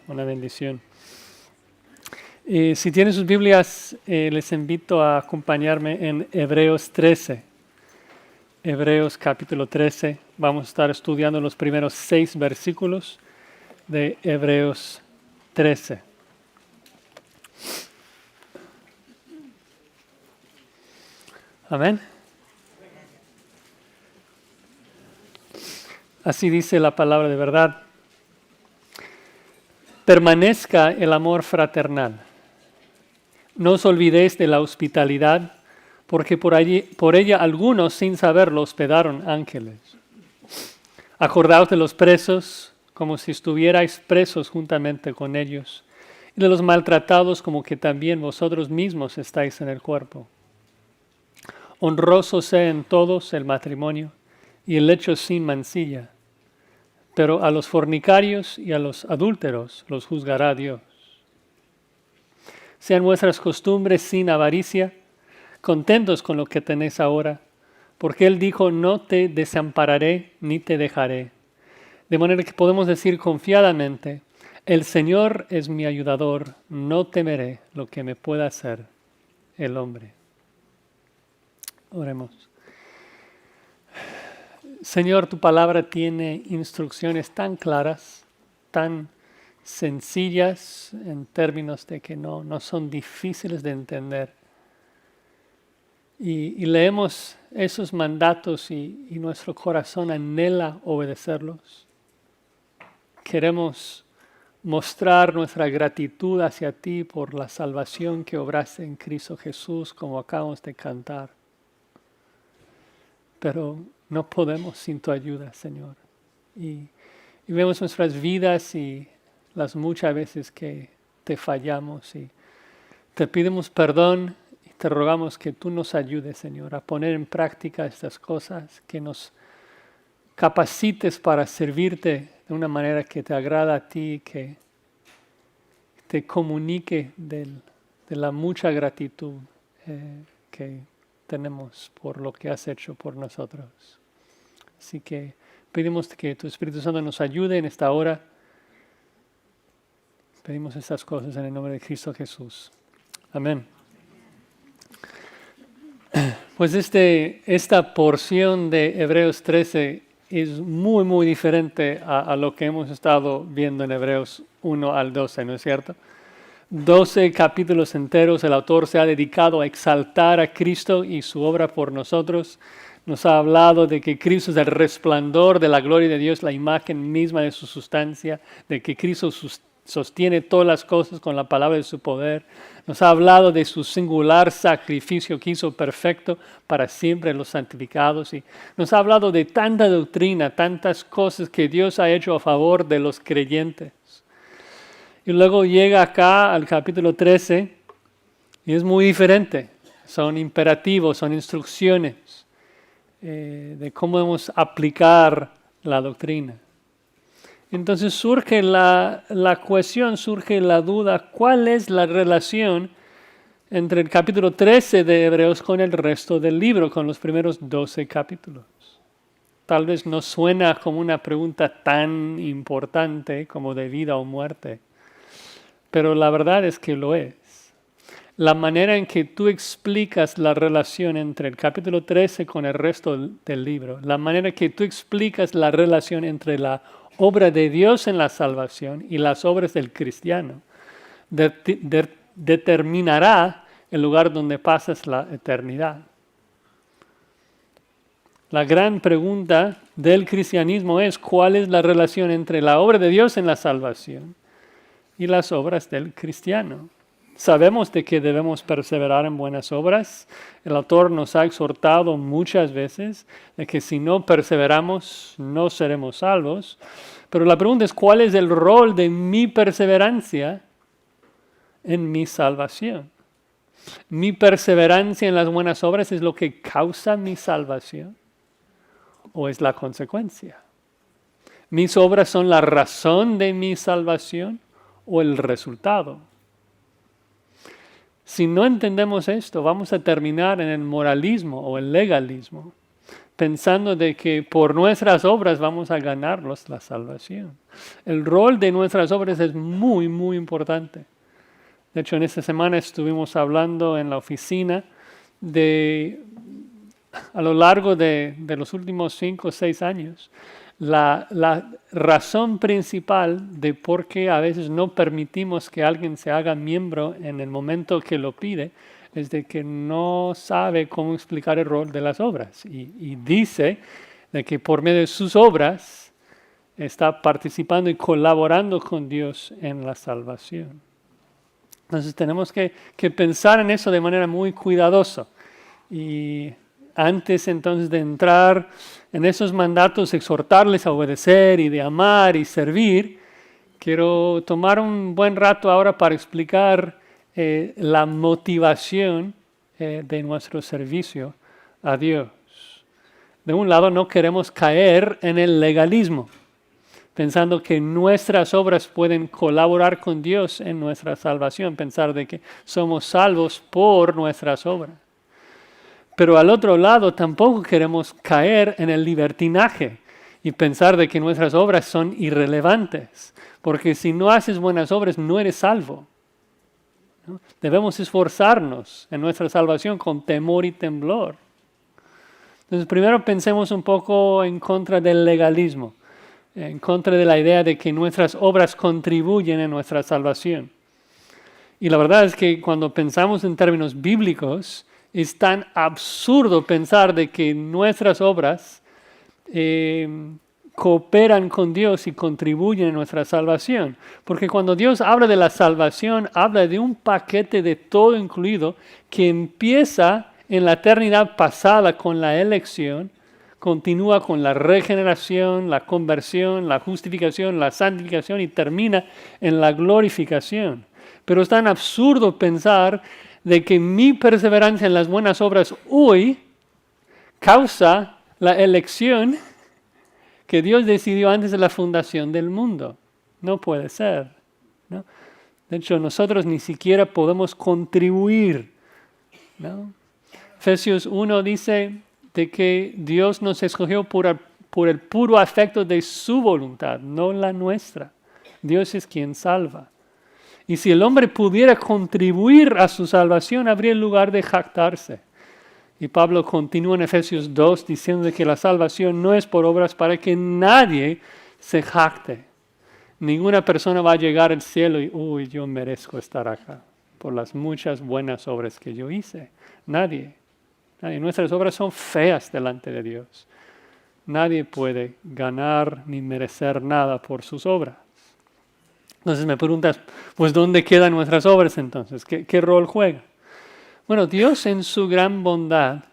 Una bendición. Si tienen sus Biblias, les invito a acompañarme en Hebreos 13. Hebreos capítulo 13. Vamos a estar estudiando los primeros 6 versículos de Hebreos 13. Amén. Así dice la palabra de verdad. Permanezca el amor fraternal. No os olvidéis de la hospitalidad, porque por ella algunos sin saberlo hospedaron ángeles. Acordaos de los presos, como si estuvierais presos juntamente con ellos, y de los maltratados, como que también vosotros mismos estáis en el cuerpo. Honroso sea en todos el matrimonio, y el lecho sin mancilla, pero a los fornicarios y a los adúlteros los juzgará Dios. Sean vuestras costumbres sin avaricia, contentos con lo que tenéis ahora, porque Él dijo, no te desampararé ni te dejaré. De manera que podemos decir confiadamente, el Señor es mi ayudador, no temeré lo que me pueda hacer el hombre. Oremos. Señor, tu palabra tiene instrucciones tan claras, tan sencillas en términos de que no son difíciles de entender. Y leemos esos mandatos y nuestro corazón anhela obedecerlos. Queremos mostrar nuestra gratitud hacia ti por la salvación que obraste en Cristo Jesús, como acabamos de cantar. Pero no podemos sin tu ayuda, Señor. Y vemos nuestras vidas y las muchas veces que te fallamos y te pedimos perdón y te rogamos que tú nos ayudes, Señor, a poner en práctica estas cosas, que nos capacites para servirte de una manera que te agrada a ti, que te comunique de la mucha gratitud que tenemos por lo que has hecho por nosotros. Así que pedimos que tu Espíritu Santo nos ayude en esta hora. Pedimos estas cosas en el nombre de Cristo Jesús. Amén. Pues esta porción de Hebreos 13 es muy, muy diferente a lo que hemos estado viendo en Hebreos 1 al 12, ¿no es cierto? 12 capítulos enteros, el autor se ha dedicado a exaltar a Cristo y su obra por nosotros. Nos ha hablado de que Cristo es el resplandor de la gloria de Dios, la imagen misma de su sustancia, de que Cristo sostiene todas las cosas con la palabra de su poder. Nos ha hablado de su singular sacrificio que hizo perfecto para siempre los santificados. Y nos ha hablado de tanta doctrina, tantas cosas que Dios ha hecho a favor de los creyentes. Y luego llega acá al capítulo 13 y es muy diferente. Son imperativos, son instrucciones de cómo debemos aplicar la doctrina. Entonces surge la cuestión, surge la duda, ¿cuál es la relación entre el capítulo 13 de Hebreos con el resto del libro, con los primeros 12 capítulos? Tal vez no suena como una pregunta tan importante como de vida o muerte, pero la verdad es que lo es. La manera en que tú explicas la relación entre el capítulo 13 con el resto del libro, la manera en que tú explicas la relación entre la obra de Dios en la salvación y las obras del cristiano, determinará el lugar donde pasas la eternidad. La gran pregunta del cristianismo es: ¿cuál es la relación entre la obra de Dios en la salvación y las obras del cristiano? Sabemos de que debemos perseverar en buenas obras. El autor nos ha exhortado muchas veces de que si no perseveramos no seremos salvos. Pero la pregunta es: ¿cuál es el rol de mi perseverancia en mi salvación? ¿Mi perseverancia en las buenas obras es lo que causa mi salvación o es la consecuencia? ¿Mis obras son la razón de mi salvación o el resultado? Si no entendemos esto, vamos a terminar en el moralismo o el legalismo. pensando de que por nuestras obras vamos a ganarnos la salvación. El rol de nuestras obras es muy, muy importante. De hecho, en esta semana estuvimos hablando en la oficina a lo largo de los últimos 5 o 6 años, la razón principal de por qué a veces no permitimos que alguien se haga miembro en el momento que lo pide es de que no sabe cómo explicar el rol de las obras. Y dice de que por medio de sus obras está participando y colaborando con Dios en la salvación. Entonces tenemos que pensar en eso de manera muy cuidadosa. Y antes entonces de entrar en esos mandatos, exhortarles a obedecer y de amar y servir, quiero tomar un buen rato ahora para explicar la motivación de nuestro servicio a Dios. De un lado, no queremos caer en el legalismo, pensando que nuestras obras pueden colaborar con Dios en nuestra salvación, pensar de que somos salvos por nuestras obras. Pero al otro lado tampoco queremos caer en el libertinaje y pensar de que nuestras obras son irrelevantes, porque si no haces buenas obras no eres salvo, ¿no? Debemos esforzarnos en nuestra salvación con temor y temblor. Entonces primero pensemos un poco en contra del legalismo, en contra de la idea de que nuestras obras contribuyen a nuestra salvación. Y la verdad es que cuando pensamos en términos bíblicos, es tan absurdo pensar de que nuestras obras cooperan con Dios y contribuyen a nuestra salvación. Porque cuando Dios habla de la salvación, habla de un paquete de todo incluido que empieza en la eternidad pasada con la elección, continúa con la regeneración, la conversión, la justificación, la santificación y termina en la glorificación. Pero es tan absurdo pensar de que mi perseverancia en las buenas obras hoy causa la elección que Dios decidió antes de la fundación del mundo. No puede ser, ¿no? De hecho, nosotros ni siquiera podemos contribuir, ¿no? Efesios 1 dice de que Dios nos escogió por el puro afecto de su voluntad, no la nuestra. Dios es quien salva. Y si el hombre pudiera contribuir a su salvación, habría lugar de jactarse. Y Pablo continúa en Efesios 2 diciendo que la salvación no es por obras para que nadie se jacte. Ninguna persona va a llegar al cielo y, yo merezco estar acá por las muchas buenas obras que yo hice. Nadie. Nuestras obras son feas delante de Dios. Nadie puede ganar ni merecer nada por sus obras. Entonces me preguntas, pues ¿dónde quedan nuestras obras entonces? ¿Qué rol juega? Bueno, Dios en su gran bondad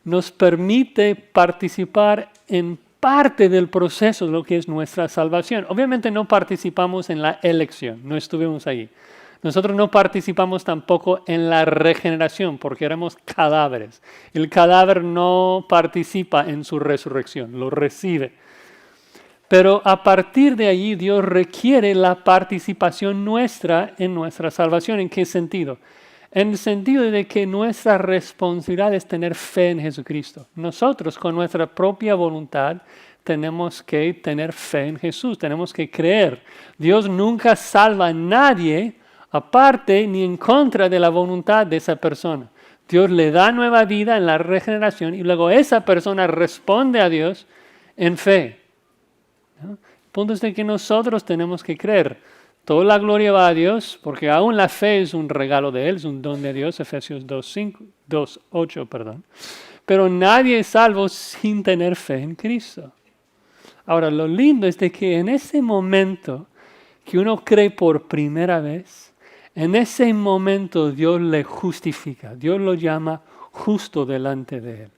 nos permite participar en parte del proceso de lo que es nuestra salvación. Obviamente no participamos en la elección, no estuvimos ahí. Nosotros no participamos tampoco en la regeneración porque éramos cadáveres. El cadáver no participa en su resurrección, lo recibe. Pero a partir de allí Dios requiere la participación nuestra en nuestra salvación. ¿En qué sentido? En el sentido de que nuestra responsabilidad es tener fe en Jesucristo. Nosotros con nuestra propia voluntad tenemos que tener fe en Jesús, tenemos que creer. Dios nunca salva a nadie aparte ni en contra de la voluntad de esa persona. Dios le da nueva vida en la regeneración y luego esa persona responde a Dios en fe. ¿No? El punto es de que nosotros tenemos que creer. Toda la gloria va a Dios, porque aún la fe es un regalo de Él, es un don de Dios, Efesios 2:8. Pero nadie es salvo sin tener fe en Cristo. Ahora, lo lindo es de que en ese momento que uno cree por primera vez, en ese momento Dios le justifica, Dios lo llama justo delante de Él.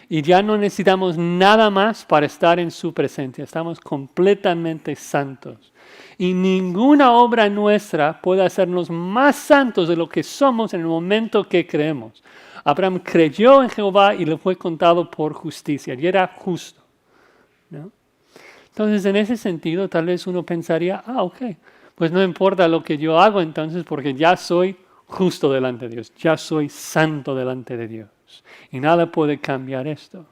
Y ya no necesitamos nada más para estar en su presencia. Estamos completamente santos. Y ninguna obra nuestra puede hacernos más santos de lo que somos en el momento que creemos. Abraham creyó en Jehová y le fue contado por justicia. Y era justo, ¿no? Entonces, en ese sentido, tal vez uno pensaría, ok, pues no importa lo que yo hago entonces porque ya soy justo delante de Dios. Ya soy santo delante de Dios. Y nada puede cambiar esto.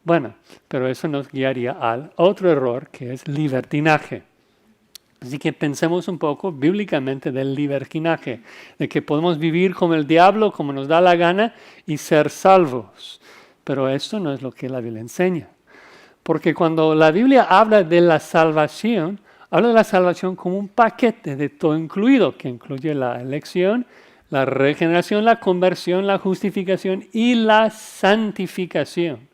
Bueno, pero eso nos guiaría al otro error, que es libertinaje. Así que pensemos un poco bíblicamente del libertinaje, de que podemos vivir como el diablo, como nos da la gana, y ser salvos. Pero esto no es lo que la Biblia enseña. Porque cuando la Biblia habla de la salvación, habla de la salvación como un paquete de todo incluido, que incluye la elección, la regeneración, la conversión, la justificación y la santificación.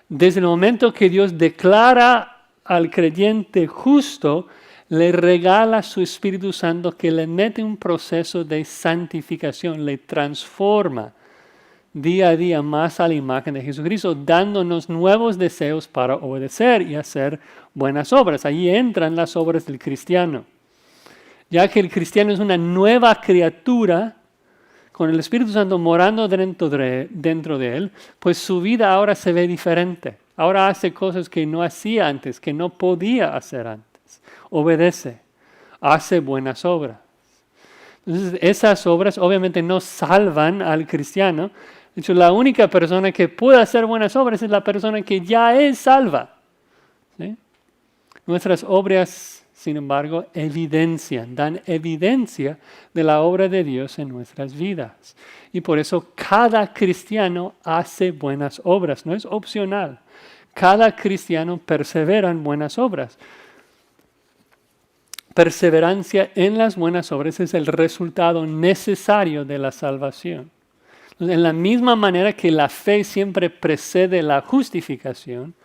Desde el momento que Dios declara al creyente justo, le regala su Espíritu Santo que le mete un proceso de santificación, le transforma día a día más a la imagen de Jesucristo, dándonos nuevos deseos para obedecer y hacer buenas obras. Allí entran las obras del cristiano. Ya que el cristiano es una nueva criatura, con el Espíritu Santo morando dentro de él, pues su vida ahora se ve diferente. Ahora hace cosas que no hacía antes, que no podía hacer antes. Obedece, hace buenas obras. Entonces, esas obras obviamente no salvan al cristiano. De hecho, la única persona que puede hacer buenas obras es la persona que ya es salva. ¿Sí? Nuestras obras, sin embargo, dan evidencia de la obra de Dios en nuestras vidas. Y por eso cada cristiano hace buenas obras, no es opcional. Cada cristiano persevera en buenas obras. Perseverancia en las buenas obras es el resultado necesario de la salvación. Entonces, en la misma manera que la fe siempre precede la justificación,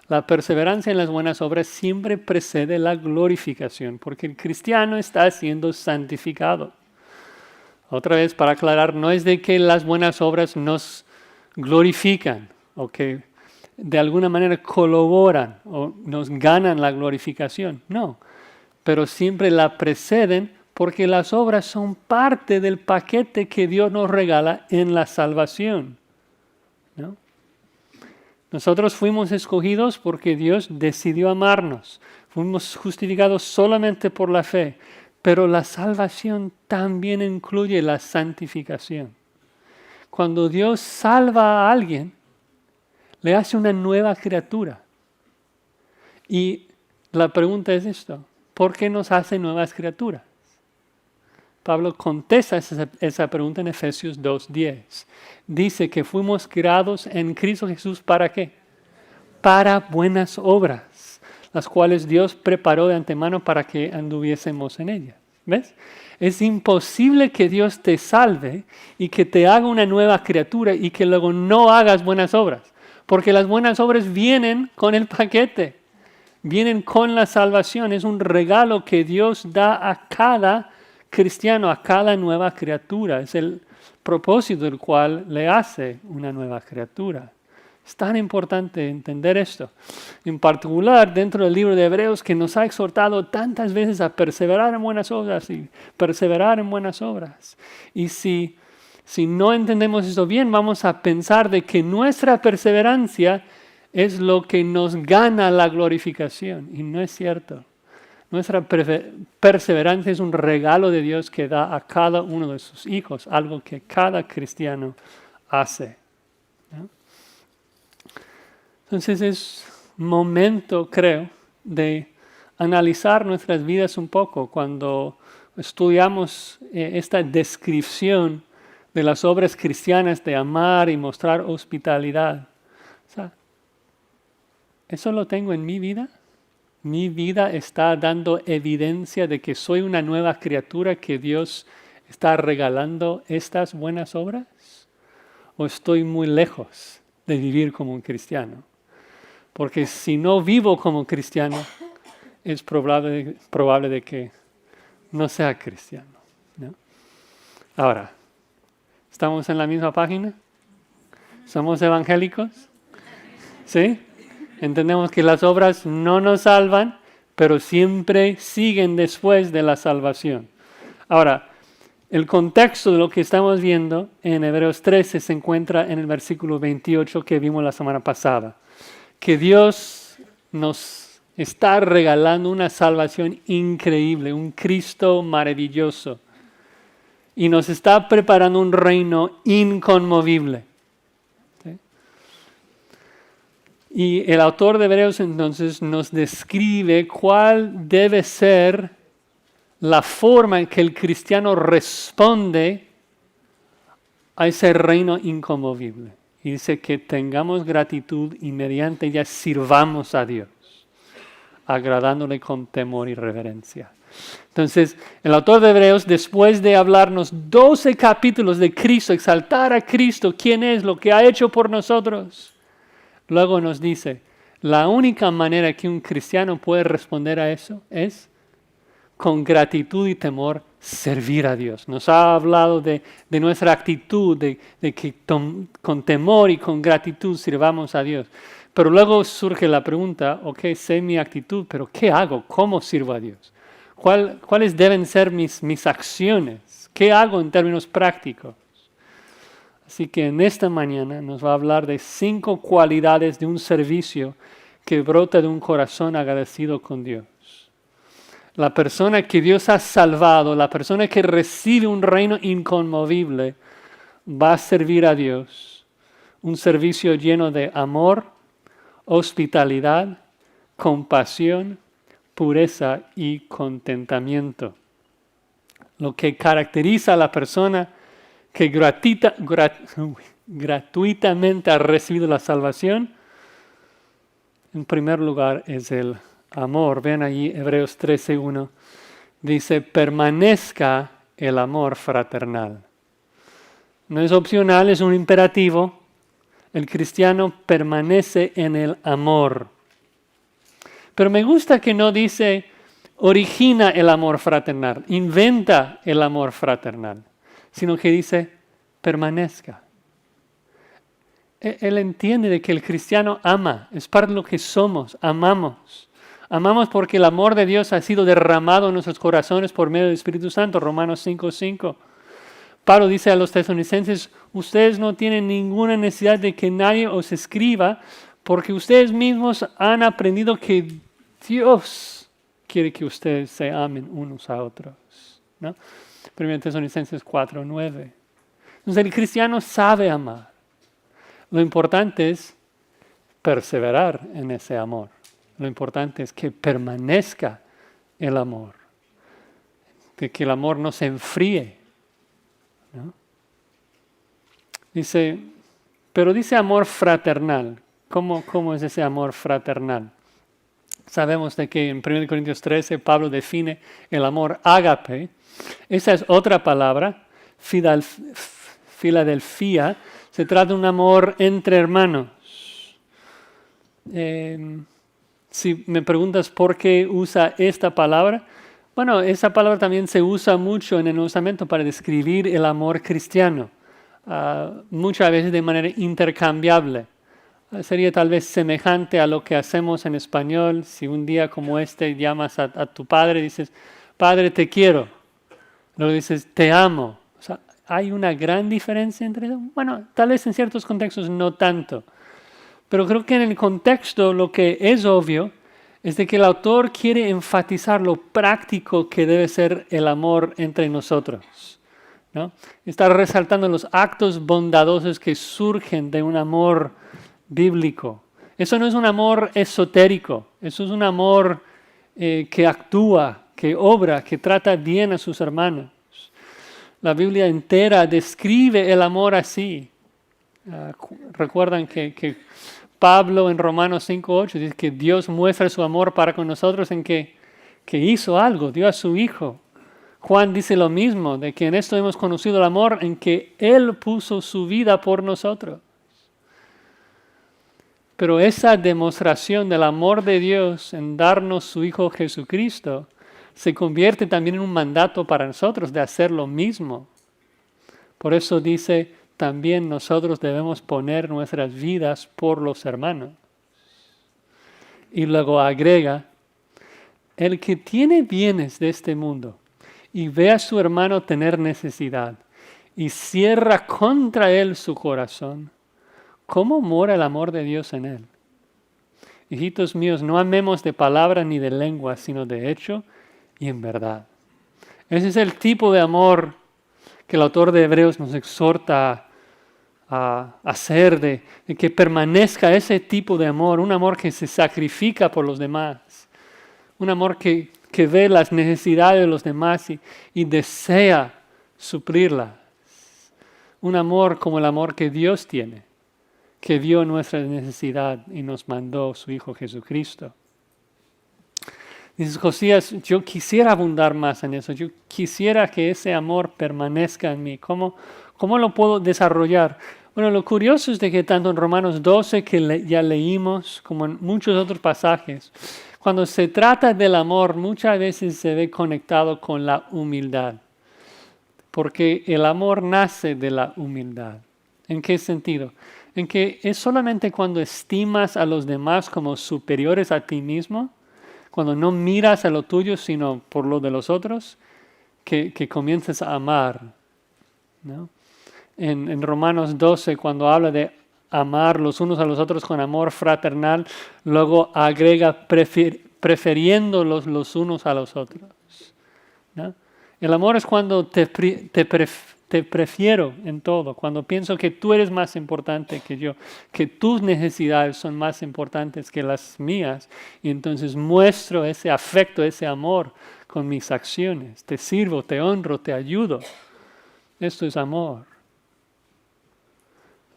la perseverancia en las buenas obras siempre precede la glorificación, porque el cristiano está siendo santificado. Otra vez, para aclarar, no es de que las buenas obras nos glorifican o que de alguna manera colaboran o nos ganan la glorificación. No, pero siempre la preceden porque las obras son parte del paquete que Dios nos regala en la salvación, ¿no? Nosotros fuimos escogidos porque Dios decidió amarnos. Fuimos justificados solamente por la fe, pero la salvación también incluye la santificación. Cuando Dios salva a alguien, le hace una nueva criatura. Y la pregunta es esto: ¿por qué nos hace nuevas criaturas? Pablo contesta esa pregunta en Efesios 2:10. Dice que fuimos creados en Cristo Jesús, ¿para qué? Para buenas obras, las cuales Dios preparó de antemano para que anduviésemos en ellas. ¿Ves? Es imposible que Dios te salve y que te haga una nueva criatura y que luego no hagas buenas obras. Porque las buenas obras vienen con el paquete, vienen con la salvación. Es un regalo que Dios da a cada cristiano, a cada nueva criatura. Es el propósito del cual le hace una nueva criatura. Es tan importante entender esto. En particular, dentro del libro de Hebreos, que nos ha exhortado tantas veces a perseverar en buenas obras y perseverar en buenas obras. Y si no entendemos esto bien, vamos a pensar de que nuestra perseverancia es lo que nos gana la glorificación. Y no es cierto. Nuestra perseverancia es un regalo de Dios que da a cada uno de sus hijos, algo que cada cristiano hace, ¿no? Entonces es momento, creo, de analizar nuestras vidas un poco cuando estudiamos esta descripción de las obras cristianas de amar y mostrar hospitalidad. O sea, ¿eso lo tengo en mi vida? ¿Mi vida está dando evidencia de que soy una nueva criatura que Dios está regalando estas buenas obras? ¿O estoy muy lejos de vivir como un cristiano? Porque si no vivo como cristiano, es probable de que no sea cristiano, ¿no? Ahora, ¿estamos en la misma página? ¿Somos evangélicos? ¿Sí? Entendemos que las obras no nos salvan, pero siempre siguen después de la salvación. Ahora, el contexto de lo que estamos viendo en Hebreos 13 se encuentra en el versículo 28 que vimos la semana pasada. Que Dios nos está regalando una salvación increíble, un Cristo maravilloso. Y nos está preparando un reino inconmovible. Y el autor de Hebreos entonces nos describe cuál debe ser la forma en que el cristiano responde a ese reino inconmovible. Y dice que tengamos gratitud y mediante ella sirvamos a Dios, agradándole con temor y reverencia. Entonces, el autor de Hebreos, después de hablarnos 12 capítulos de Cristo, exaltar a Cristo, quién es, lo que ha hecho por nosotros, luego nos dice, la única manera que un cristiano puede responder a eso es con gratitud y temor servir a Dios. Nos ha hablado de nuestra actitud, de que con temor y con gratitud sirvamos a Dios. Pero luego surge la pregunta, ok, sé mi actitud, pero ¿qué hago? ¿Cómo sirvo a Dios? ¿Cuáles deben ser mis acciones? ¿Qué hago en términos prácticos? Así que en esta mañana nos va a hablar de 5 cualidades de un servicio que brota de un corazón agradecido con Dios. La persona que Dios ha salvado, la persona que recibe un reino inconmovible, va a servir a Dios. Un servicio lleno de amor, hospitalidad, compasión, pureza y contentamiento. Lo que caracteriza a la persona que gratuitamente ha recibido la salvación, en primer lugar es el amor. Ven allí Hebreos 13:1. Dice, permanezca el amor fraternal. No es opcional, es un imperativo. El cristiano permanece en el amor. Pero me gusta que no dice, origina el amor fraternal, inventa el amor fraternal, sino que dice, permanezca. Él entiende de que el cristiano ama, es parte de lo que somos, amamos. Amamos porque el amor de Dios ha sido derramado en nuestros corazones por medio del Espíritu Santo, Romanos 5:5. Pablo dice a los tesalonicenses, ustedes no tienen ninguna necesidad de que nadie os escriba, porque ustedes mismos han aprendido que Dios quiere que ustedes se amen unos a otros, ¿no? 1 Tesalonicenses 4:9. Entonces el cristiano sabe amar. Lo importante es perseverar en ese amor. Lo importante es que permanezca el amor. De que el amor no se enfríe, ¿no? Dice, pero dice amor fraternal. ¿Cómo es ese amor fraternal? Sabemos de que en 1 Corintios 13 Pablo define el amor ágape. Esa es otra palabra, Filadelfia. Se trata de un amor entre hermanos. Si me preguntas por qué usa esta palabra, bueno, esa palabra también se usa mucho en el Nuevo Testamento para describir el amor cristiano, muchas veces de manera intercambiable. Sería tal vez semejante a lo que hacemos en español. Si un día como este llamas a tu padre y dices, Padre, te quiero. Luego dices, te amo. O sea, ¿hay una gran diferencia entre eso? Bueno, tal vez en ciertos contextos no tanto. Pero creo que en el contexto lo que es obvio es de que el autor quiere enfatizar lo práctico que debe ser el amor entre nosotros, ¿no? Está resaltando los actos bondadosos que surgen de un amor bíblico. Eso no es un amor esotérico, eso es un amor que actúa, que obra, que trata bien a sus hermanos. La Biblia entera describe el amor así. Recuerdan que Pablo en Romanos 5:8 dice que Dios muestra su amor para con nosotros en que hizo algo, dio a su Hijo. Juan dice lo mismo, de que en esto hemos conocido el amor en que Él puso su vida por nosotros. Pero esa demostración del amor de Dios en darnos su Hijo Jesucristo se convierte también en un mandato para nosotros de hacer lo mismo. Por eso dice, también nosotros debemos poner nuestras vidas por los hermanos. Y luego agrega, el que tiene bienes de este mundo y ve a su hermano tener necesidad y cierra contra él su corazón, ¿cómo mora el amor de Dios en él? Hijitos míos, no amemos de palabra ni de lengua, sino de hecho y en verdad. Ese es el tipo de amor que el autor de Hebreos nos exhorta a hacer de que permanezca ese tipo de amor, un amor que se sacrifica por los demás, un amor que ve las necesidades de los demás y desea suplirlas. Un amor como el amor que Dios tiene, que vio nuestra necesidad y nos mandó su Hijo Jesucristo. Dices, Josías, yo quisiera abundar más en eso, yo quisiera que ese amor permanezca en mí. ¿Cómo lo puedo desarrollar? Bueno, lo curioso es de que tanto en Romanos 12, que ya leímos, como en muchos otros pasajes, cuando se trata del amor, muchas veces se ve conectado con la humildad. Porque el amor nace de la humildad. ¿En qué sentido? En que es solamente cuando estimas a los demás como superiores a ti mismo, cuando no miras a lo tuyo, sino por lo de los otros, que comienzas a amar, ¿no? En Romanos 12, cuando habla de amar los unos a los otros con amor fraternal, luego agrega prefiriéndolos los unos a los otros, ¿no? El amor es cuando te prefiero en todo, cuando pienso que tú eres más importante que yo, que tus necesidades son más importantes que las mías, y entonces muestro ese afecto, ese amor con mis acciones. Te sirvo, te honro, te ayudo. Esto es amor.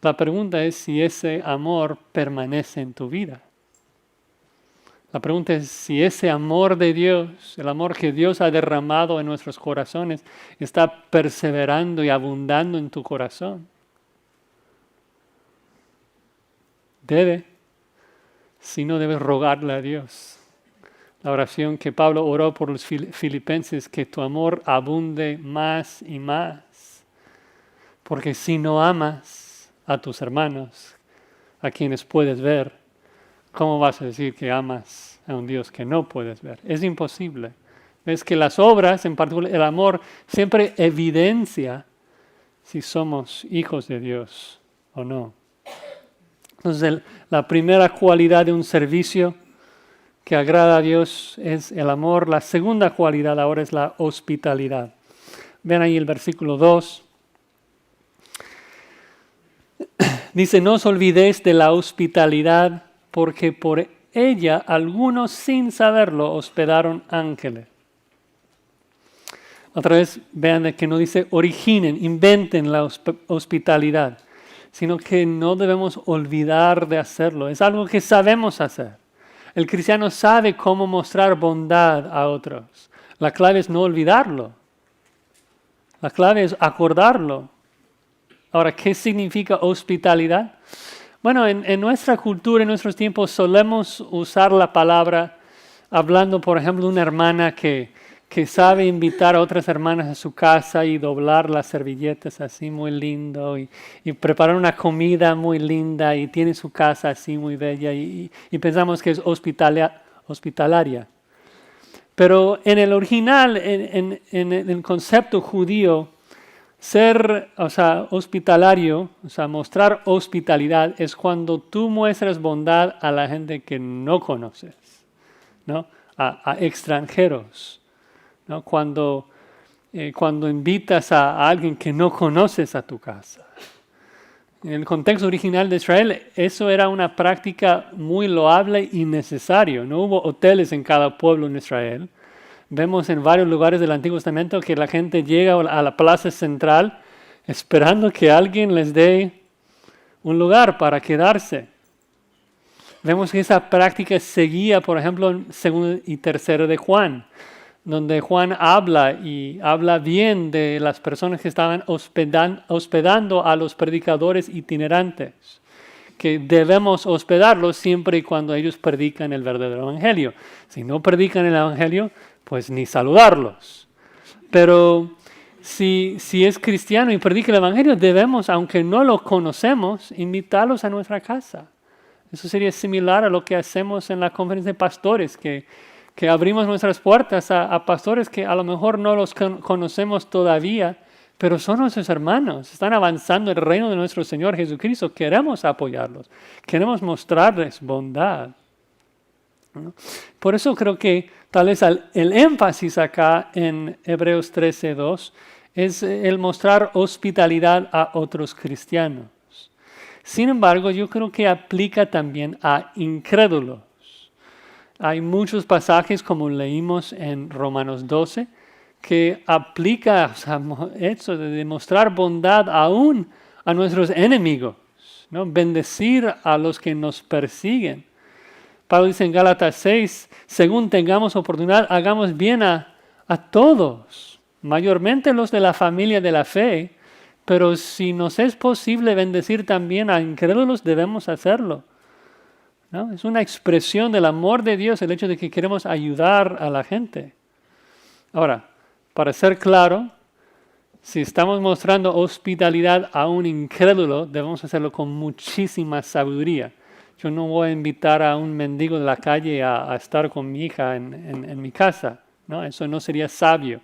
La pregunta es si ese amor permanece en tu vida. La pregunta es si ese amor de Dios, el amor que Dios ha derramado en nuestros corazones, está perseverando y abundando en tu corazón. Si no, debes rogarle a Dios. La oración que Pablo oró por los filipenses, que tu amor abunde más y más. Porque si no amas a tus hermanos, a quienes puedes ver, ¿cómo vas a decir que amas a un Dios que no puedes ver? Es imposible. Ves que las obras, en particular el amor, siempre evidencia si somos hijos de Dios o no. Entonces, la primera cualidad de un servicio que agrada a Dios es el amor. La segunda cualidad ahora es la hospitalidad. Ven ahí el versículo 2. Dice, no os olvidéis de la hospitalidad, porque por ella algunos sin saberlo hospedaron ángeles. Otra vez vean que no dice originen, inventen la hospitalidad, sino que no debemos olvidar de hacerlo. Es algo que sabemos hacer. El cristiano sabe cómo mostrar bondad a otros. La clave es no olvidarlo. La clave es acordarlo. Ahora, ¿qué significa hospitalidad? Bueno, en nuestra cultura, en nuestros tiempos, solemos usar la palabra hablando, por ejemplo, de una hermana que sabe invitar a otras hermanas a su casa y doblar las servilletas así muy lindo y preparar una comida muy linda y tiene su casa así muy bella y pensamos que es hospitalaria. Pero en el original, en el concepto judío, ser, hospitalario, mostrar hospitalidad es cuando tú muestras bondad a la gente que no conoces, ¿no? A extranjeros, ¿no? Cuando invitas a alguien que no conoces a tu casa. En el contexto original de Israel, eso era una práctica muy loable y necesaria. No hubo hoteles en cada pueblo en Israel. Vemos en varios lugares del Antiguo Testamento que la gente llega a la plaza central esperando que alguien les dé un lugar para quedarse. Vemos que esa práctica seguía, por ejemplo, en 2 y 3 de Juan, donde Juan habla bien de las personas que estaban hospedando a los predicadores itinerantes, que debemos hospedarlos siempre y cuando ellos predican el verdadero evangelio. Si no predican el evangelio, pues ni saludarlos. Pero si es cristiano y predica el evangelio, debemos, aunque no lo conocemos, invitarlos a nuestra casa. Eso sería similar a lo que hacemos en la conferencia de pastores, que abrimos nuestras puertas a pastores que a lo mejor no los conocemos todavía, pero son nuestros hermanos, están avanzando el reino de nuestro Señor Jesucristo. Queremos apoyarlos, queremos mostrarles bondad, ¿no? Por eso creo que tal vez el énfasis acá en Hebreos 13:2 es el mostrar hospitalidad a otros cristianos. Sin embargo, yo creo que aplica también a incrédulos. Hay muchos pasajes, como leímos en Romanos 12, que aplica, o sea, eso de demostrar bondad aún a nuestros enemigos, ¿no? Bendecir a los que nos persiguen. Pablo dice en Gálatas 6, según tengamos oportunidad, hagamos bien a todos, mayormente los de la familia de la fe, pero si nos es posible bendecir también a incrédulos, debemos hacerlo, ¿no? Es una expresión del amor de Dios el hecho de que queremos ayudar a la gente. Ahora, para ser claro, si estamos mostrando hospitalidad a un incrédulo, debemos hacerlo con muchísima sabiduría. Yo no voy a invitar a un mendigo de la calle a estar con mi hija en mi casa, ¿no? Eso no sería sabio.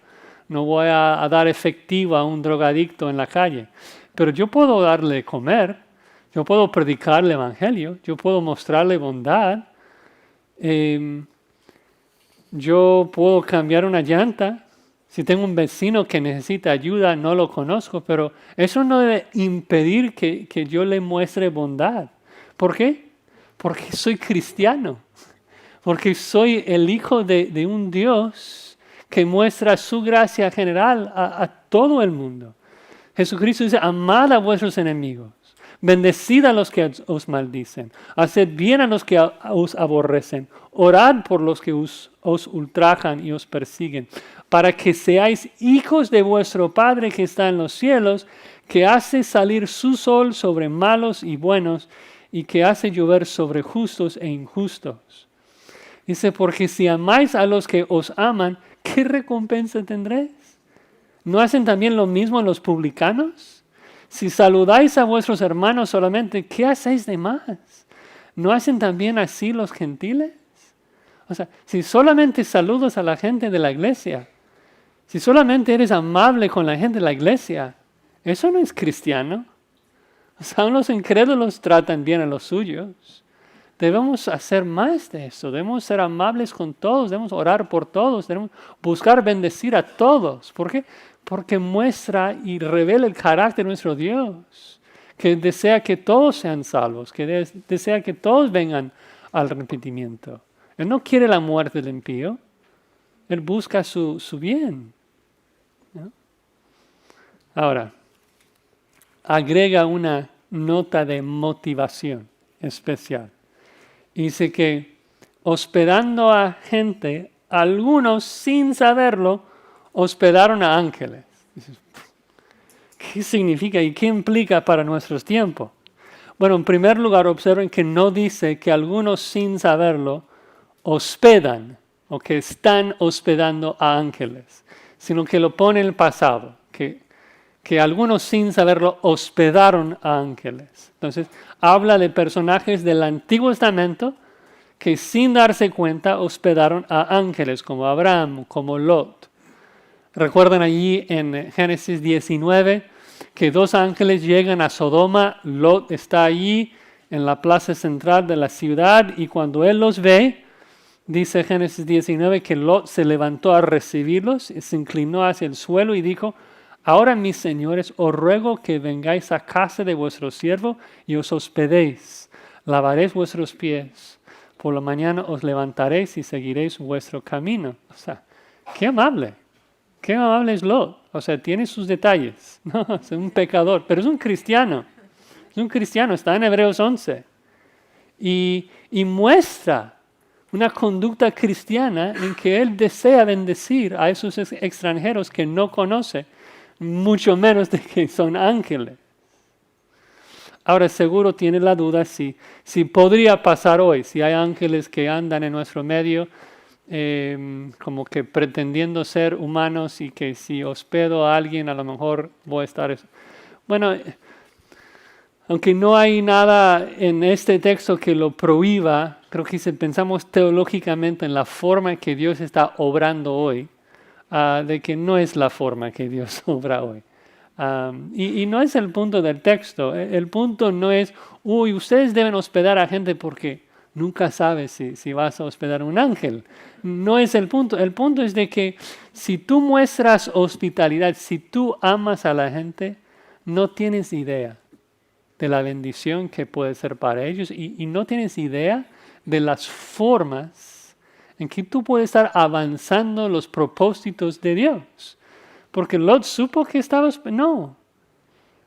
No voy a dar efectivo a un drogadicto en la calle. Pero yo puedo darle de comer, yo puedo predicar el evangelio, yo puedo mostrarle bondad, yo puedo cambiar una llanta. Si tengo un vecino que necesita ayuda, no lo conozco, pero eso no debe impedir que yo le muestre bondad. ¿Por qué? Porque soy cristiano, porque soy el hijo de un Dios que muestra su gracia general a todo el mundo. Jesucristo dice, amad a vuestros enemigos, bendecid a los que os maldicen, haced bien a los que os aborrecen, orad por los que os ultrajan y os persiguen, para que seáis hijos de vuestro Padre que está en los cielos, que hace salir su sol sobre malos y buenos, y que hace llover sobre justos e injustos. Dice, porque si amáis a los que os aman, ¿qué recompensa tendréis? ¿No hacen también lo mismo los publicanos? Si saludáis a vuestros hermanos solamente, ¿qué hacéis de más? ¿No hacen también así los gentiles? O sea, si solamente saludas a la gente de la iglesia, si solamente eres amable con la gente de la iglesia, eso no es cristiano. O sea, aún los incrédulos tratan bien a los suyos. Debemos hacer más de eso, debemos ser amables con todos, debemos orar por todos, debemos buscar bendecir a todos. ¿Por qué? Porque muestra y revela el carácter de nuestro Dios, que desea que todos sean salvos, que desea que todos vengan al arrepentimiento. Él no quiere la muerte del impío, Él busca su bien, ¿no? Ahora, agrega una nota de motivación especial. Dice que hospedando a gente, algunos sin saberlo, hospedaron a ángeles. ¿Qué significa y qué implica para nuestros tiempos? Bueno, en primer lugar, observen que no dice que algunos sin saberlo hospedan o que están hospedando a ángeles, sino que lo pone en el pasado, que algunos sin saberlo hospedaron a ángeles. Entonces, habla de personajes del Antiguo Testamento que sin darse cuenta hospedaron a ángeles, como Abraham, como Lot. Recuerdan allí en Génesis 19 que 2 ángeles llegan a Sodoma, Lot está allí en la plaza central de la ciudad y cuando él los ve, dice Génesis 19 que Lot se levantó a recibirlos, y se inclinó hacia el suelo y dijo, ahora mis señores, os ruego que vengáis a casa de vuestro siervo y os hospedéis, lavaréis vuestros pies, por la mañana os levantaréis y seguiréis vuestro camino. O sea, qué amable es Lot. O sea, tiene sus detalles, ¿no? Es un pecador, pero es un cristiano, está en Hebreos 11 y muestra una conducta cristiana en que él desea bendecir a esos extranjeros que no conoce, mucho menos de que son ángeles. Ahora seguro tiene la duda si podría pasar hoy, si hay ángeles que andan en nuestro medio como que pretendiendo ser humanos y que si hospedo a alguien a lo mejor voy a estar... Bueno, aunque no hay nada en este texto que lo prohíba, creo que si pensamos teológicamente en la forma que Dios está obrando hoy, de que no es la forma que Dios obra hoy. Y no es el punto del texto. El punto no es, ustedes deben hospedar a gente porque nunca sabes si vas a hospedar a un ángel. No es el punto. El punto es de que si tú muestras hospitalidad, si tú amas a la gente, no tienes idea de la bendición que puede ser para ellos y no tienes idea de las formas en que tú puedes estar avanzando los propósitos de Dios. Porque Lot supo que no.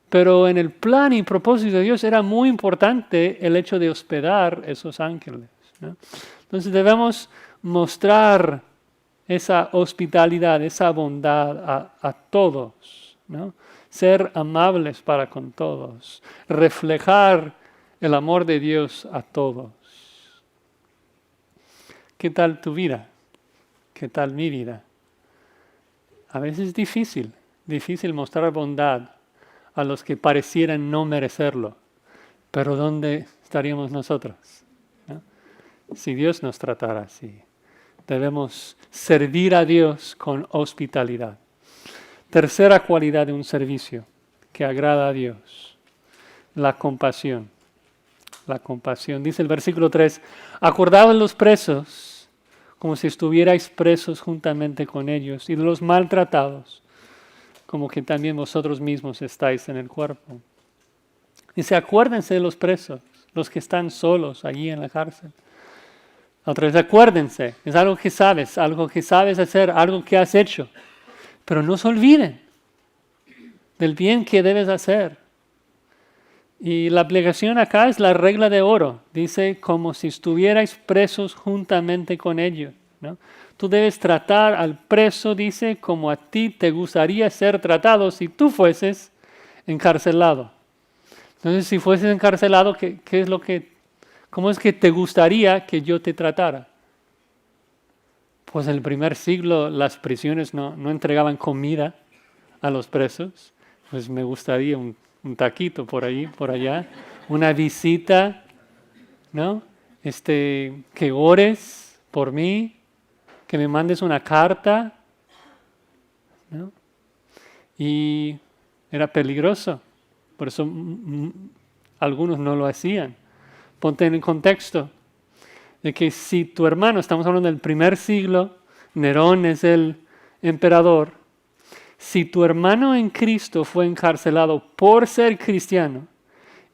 Pero en el plan y propósito de Dios era muy importante el hecho de hospedar esos ángeles, ¿no? Entonces debemos mostrar esa hospitalidad, esa bondad a todos, ¿no? Ser amables para con todos, reflejar el amor de Dios a todos. ¿Qué tal tu vida? ¿Qué tal mi vida? A veces es difícil mostrar bondad a los que parecieran no merecerlo. Pero ¿dónde estaríamos nosotros, ¿no? Si Dios nos tratara así? Debemos servir a Dios con hospitalidad. Tercera cualidad de un servicio que agrada a Dios: la compasión. La compasión. Dice el versículo 3, acordaos los presos como si estuvierais presos juntamente con ellos, y de los maltratados como que también vosotros mismos estáis en el cuerpo. Dice, acuérdense de los presos, los que están solos allí en la cárcel. Otra vez, acuérdense, es algo que sabes hacer, algo que has hecho. Pero no se olviden del bien que debes hacer. Y la aplicación acá es la regla de oro. Dice, como si estuvierais presos juntamente con ellos, ¿no? Tú debes tratar al preso, dice, como a ti te gustaría ser tratado si tú fueses encarcelado. Entonces, si fueses encarcelado, ¿cómo es que te gustaría que yo te tratara? Pues en el primer siglo las prisiones no entregaban comida a los presos. Pues me gustaría un taquito por ahí, por allá, una visita, ¿no? Que ores por mí, que me mandes una carta, ¿no? Y era peligroso, por eso algunos no lo hacían. Ponte en el contexto de que si tu hermano, estamos hablando del primer siglo, Nerón es el emperador, si tu hermano en Cristo fue encarcelado por ser cristiano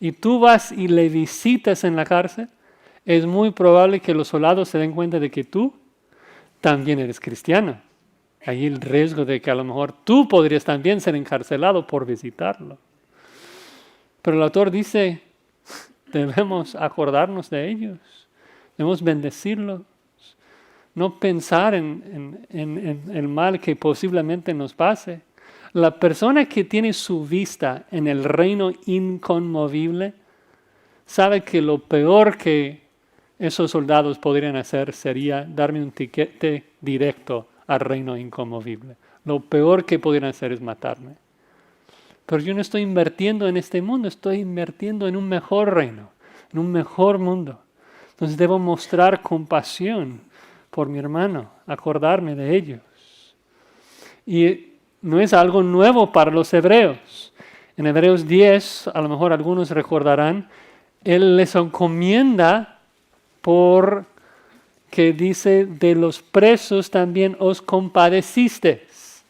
y tú vas y le visitas en la cárcel, es muy probable que los soldados se den cuenta de que tú también eres cristiano. Hay el riesgo de que a lo mejor tú podrías también ser encarcelado por visitarlo. Pero el autor dice, debemos acordarnos de ellos, debemos bendecirlos, no pensar en el mal que posiblemente nos pase. La persona que tiene su vista en el reino inconmovible sabe que lo peor que esos soldados podrían hacer sería darme un tiquete directo al reino inconmovible. Lo peor que podrían hacer es matarme. Pero yo no estoy invirtiendo en este mundo, estoy invirtiendo en un mejor reino, en un mejor mundo. Entonces debo mostrar compasión por mi hermano, acordarme de ellos. Y no es algo nuevo para los hebreos. En Hebreos 10, a lo mejor algunos recordarán, él les encomienda porque dice, de los presos también os compadecisteis.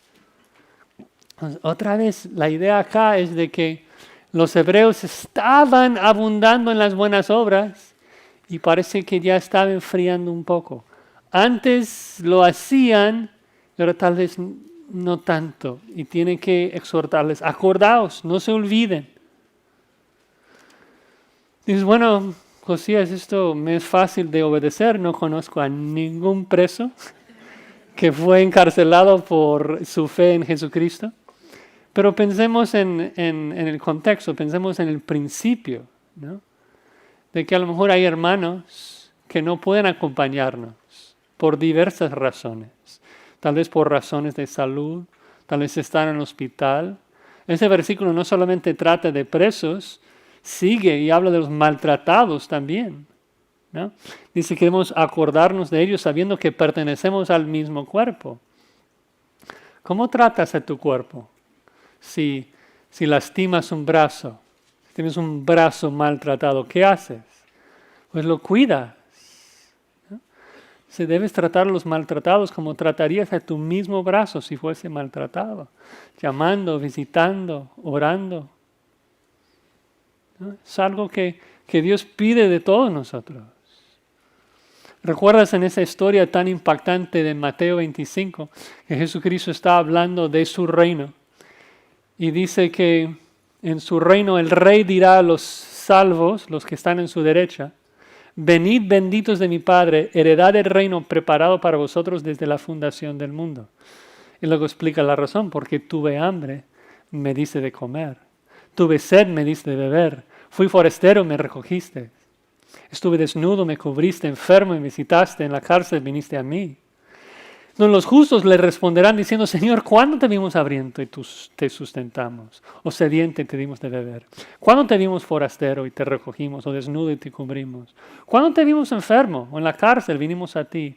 Otra vez, la idea acá es de que los hebreos estaban abundando en las buenas obras y parece que ya estaba enfriando un poco. Antes lo hacían, pero tal vez no tanto. Y tiene que exhortarles, acordaos, no se olviden. Dices, bueno, Josías, esto me es fácil de obedecer, no conozco a ningún preso que fue encarcelado por su fe en Jesucristo. Pero pensemos en el contexto, pensemos en el principio, ¿no? De que a lo mejor hay hermanos que no pueden acompañarnos por diversas razones. Tal vez por razones de salud, tal vez están en el hospital. Ese versículo no solamente trata de presos, sigue y habla de los maltratados también, ¿no? Dice que debemos acordarnos de ellos sabiendo que pertenecemos al mismo cuerpo. ¿Cómo tratas a tu cuerpo? Si lastimas un brazo, si tienes un brazo maltratado, ¿qué haces? Pues lo cuidas. Se debes tratar a los maltratados como tratarías a tu mismo brazo si fuese maltratado, llamando, visitando, orando. ¿no? Es algo que Dios pide de todos nosotros. ¿Recuerdas en esa historia tan impactante de Mateo 25 que Jesucristo está hablando de su reino? Y dice que en su reino el rey dirá a los salvos, los que están en su derecha: venid benditos de mi Padre, heredad del reino preparado para vosotros desde la fundación del mundo. Y luego explica la razón: porque tuve hambre, me diste de comer. Tuve sed, me diste de beber. Fui forastero, me recogiste. Estuve desnudo, me cubriste, enfermo, me visitaste, en la cárcel viniste a mí. Entonces los justos le responderán diciendo: Señor, ¿cuándo te vimos hambriento y te sustentamos? ¿O sediente y te dimos de beber? ¿Cuándo te vimos forastero y te recogimos? ¿O desnudo y te cubrimos? ¿Cuándo te vimos enfermo o en la cárcel vinimos a ti?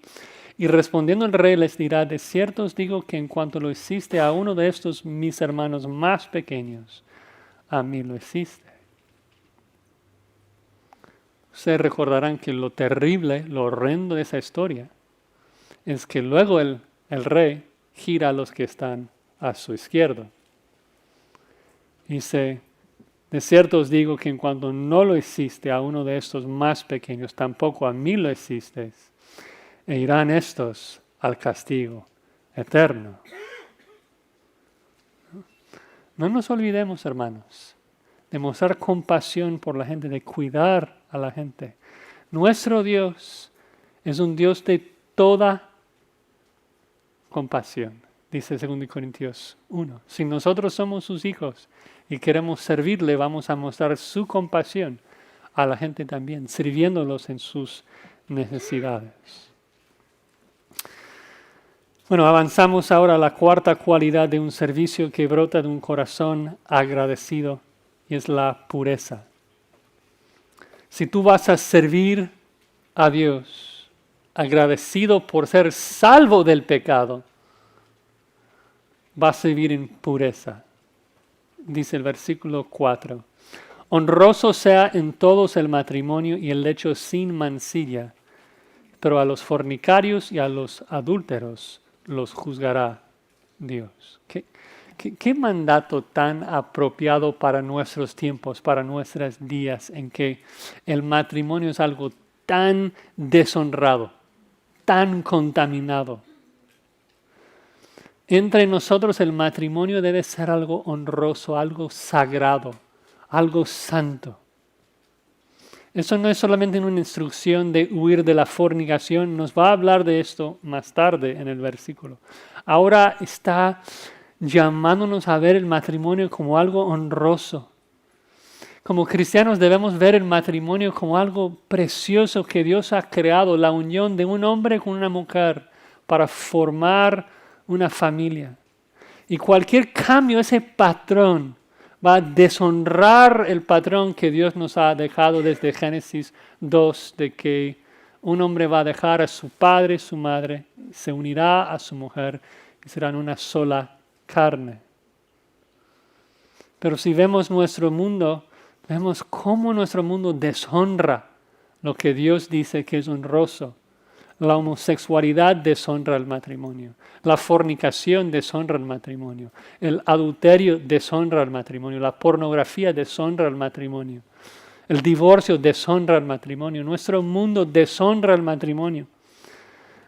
Y respondiendo el rey les dirá: de cierto os digo que en cuanto lo hiciste a uno de estos mis hermanos más pequeños, a mí lo hiciste. Ustedes recordarán que lo terrible, lo horrendo de esa historia es que luego el rey gira a los que están a su izquierda. Dice: de cierto os digo que en cuanto no lo hiciste a uno de estos más pequeños, tampoco a mí lo hiciste. E irán estos al castigo eterno. No nos olvidemos, hermanos, de mostrar compasión por la gente, de cuidar a la gente. Nuestro Dios es un Dios de toda compasión, dice 2 Corintios 1. Si nosotros somos sus hijos y queremos servirle, vamos a mostrar su compasión a la gente también, sirviéndolos en sus necesidades. Bueno, avanzamos ahora a la cuarta cualidad de un servicio que brota de un corazón agradecido, y es la pureza. Si tú vas a servir a Dios agradecido por ser salvo del pecado, vas a vivir en pureza. Dice el versículo 4. Honroso sea en todos el matrimonio y el lecho sin mancilla, pero a los fornicarios y a los adúlteros los juzgará Dios. ¿Qué mandato tan apropiado para nuestros tiempos, para nuestros días, en que el matrimonio es algo tan deshonrado, tan contaminado? Entre nosotros el matrimonio debe ser algo honroso, algo sagrado, algo santo. Eso no es solamente una instrucción de huir de la fornicación, nos va a hablar de esto más tarde en el versículo. Ahora está llamándonos a ver el matrimonio como algo honroso. Como cristianos debemos ver el matrimonio como algo precioso que Dios ha creado, la unión de un hombre con una mujer para formar una familia. Y cualquier cambio, ese patrón, va a deshonrar el patrón que Dios nos ha dejado desde Génesis 2, de que un hombre va a dejar a su padre y su madre, se unirá a su mujer y serán una sola carne. Pero si vemos nuestro mundo, vemos cómo nuestro mundo deshonra lo que Dios dice que es honroso. La homosexualidad deshonra el matrimonio. La fornicación deshonra el matrimonio. El adulterio deshonra el matrimonio. La pornografía deshonra el matrimonio. El divorcio deshonra el matrimonio. Nuestro mundo deshonra el matrimonio.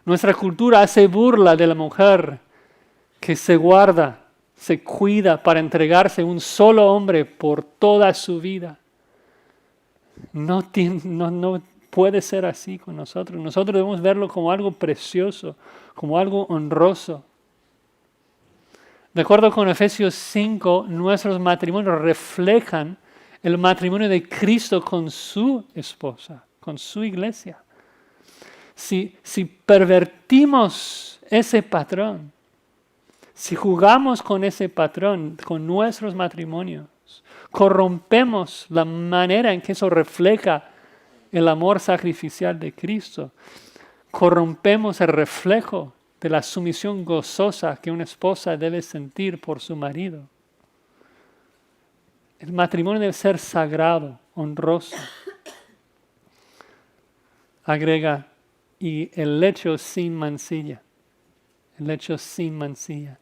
Nuestra cultura hace burla de la mujer que se guarda, se cuida para entregarse a un solo hombre por toda su vida. No puede ser así con nosotros. Nosotros debemos verlo como algo precioso, como algo honroso. De acuerdo con Efesios 5, nuestros matrimonios reflejan el matrimonio de Cristo con su esposa, con su iglesia. Si pervertimos ese patrón, si jugamos con ese patrón, con nuestros matrimonios, corrompemos la manera en que eso refleja el amor sacrificial de Cristo, corrompemos el reflejo de la sumisión gozosa que una esposa debe sentir por su marido. El matrimonio debe ser sagrado, honroso. Agrega, y el lecho sin mancilla. El lecho sin mancilla.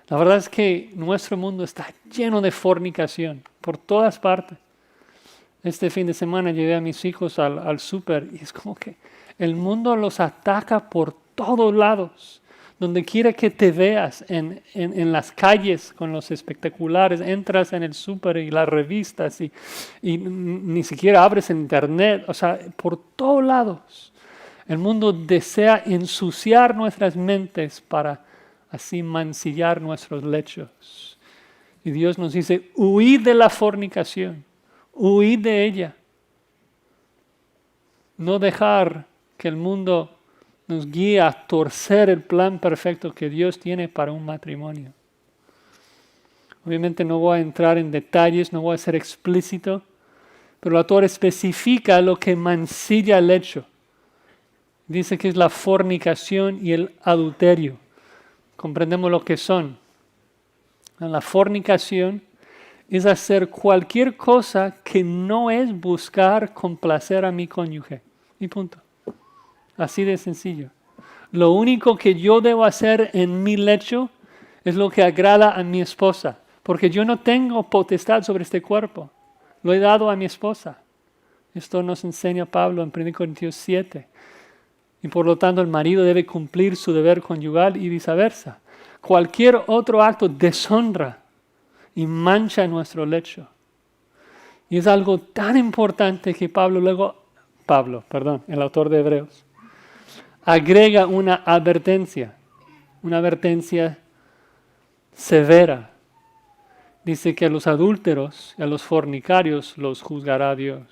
La verdad es que nuestro mundo está lleno de fornicación por todas partes. Este fin de semana llevé a mis hijos al súper y es como que el mundo los ataca por todos lados. Donde quiera que te veas, en las calles con los espectaculares, entras en el súper y las revistas y ni siquiera abres en internet, o sea, por todos lados. El mundo desea ensuciar nuestras mentes para así mancillar nuestros lechos. Y Dios nos dice, huid de la fornicación, huid de ella. No dejar que el mundo nos guíe a torcer el plan perfecto que Dios tiene para un matrimonio. Obviamente no voy a entrar en detalles, no voy a ser explícito, pero el autor especifica lo que mancilla el hecho. Dice que es la fornicación y el adulterio. Comprendemos lo que son. La fornicación es hacer cualquier cosa que no es buscar complacer a mi cónyuge. Y punto. Así de sencillo. Lo único que yo debo hacer en mi lecho es lo que agrada a mi esposa. Porque yo no tengo potestad sobre este cuerpo. Lo he dado a mi esposa. Esto nos enseña Pablo en 1 Corintios 7. Y por lo tanto el marido debe cumplir su deber conyugal y viceversa. Cualquier otro acto deshonra y mancha nuestro lecho. Y es algo tan importante que el autor de Hebreos, agrega una advertencia severa. Dice que a los adúlteros y a los fornicarios los juzgará Dios.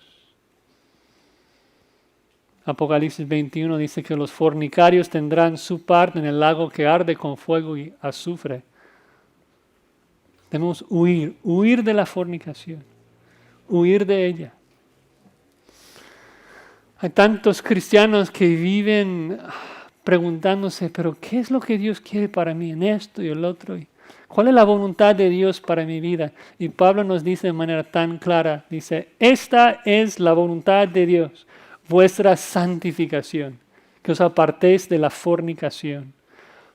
Apocalipsis 21 dice que los fornicarios tendrán su parte en el lago que arde con fuego y azufre. Debemos huir de la fornicación, huir de ella. Hay tantos cristianos que viven preguntándose, pero ¿qué es lo que Dios quiere para mí en esto y el otro? ¿Cuál es la voluntad de Dios para mi vida? Y Pablo nos dice de manera tan clara, dice, esta es la voluntad de Dios, vuestra santificación, que os apartéis de la fornicación.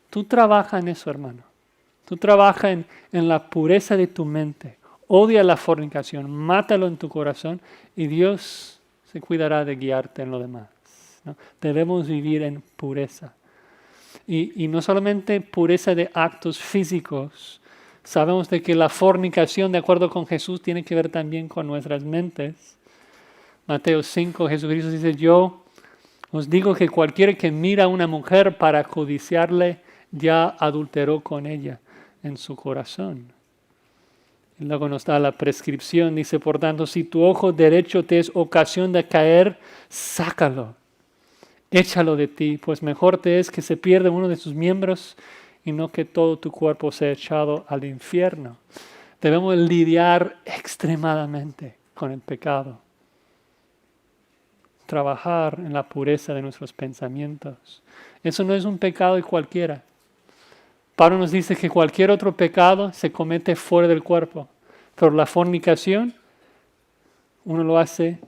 Tú trabaja en eso, hermano. Tú trabaja en la pureza de tu mente. Odia la fornicación, mátalo en tu corazón y Dios se cuidará de guiarte en lo demás, ¿no? Debemos vivir en pureza. Y no solamente pureza de actos físicos. Sabemos de que la fornicación, de acuerdo con Jesús, tiene que ver también con nuestras mentes. Mateo 5, Jesucristo dice, yo os digo que cualquiera que mira a una mujer para codiciarle, ya adulteró con ella en su corazón. Y luego nos da la prescripción, dice, por tanto, si tu ojo derecho te es ocasión de caer, sácalo, échalo de ti, pues mejor te es que se pierda uno de tus miembros y no que todo tu cuerpo sea echado al infierno. Debemos lidiar extremadamente con el pecado. Trabajar en la pureza de nuestros pensamientos. Eso no es un pecado de cualquiera. Pablo nos dice que cualquier otro pecado se comete fuera del cuerpo, pero la fornicación uno lo hace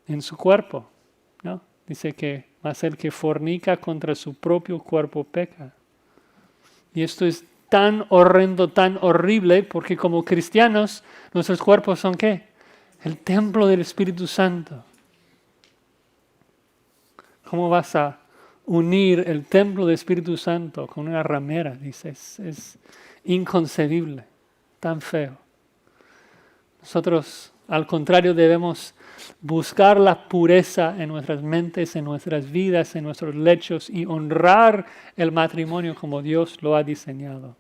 en su cuerpo, ¿no? Dice que más el que fornica contra su propio cuerpo peca. Y esto es tan horrendo, tan horrible, porque como cristianos nuestros cuerpos son ¿qué? El templo del Espíritu Santo. ¿Cómo vas a unir el templo del Espíritu Santo con una ramera? Dice, es inconcebible, tan feo. Nosotros, al contrario, debemos buscar la pureza en nuestras mentes, en nuestras vidas, en nuestros lechos y honrar el matrimonio como Dios lo ha diseñado.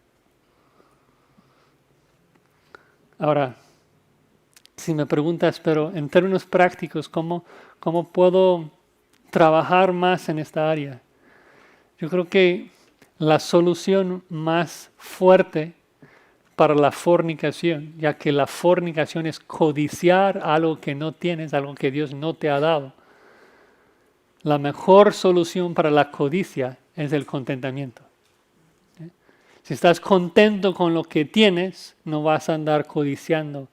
Ahora, si me preguntas, pero en términos prácticos, ¿cómo puedo trabajar más en esta área? Yo creo que la solución más fuerte para la fornicación, ya que la fornicación es codiciar algo que no tienes, algo que Dios no te ha dado. La mejor solución para la codicia es el contentamiento. Si estás contento con lo que tienes, no vas a andar codiciando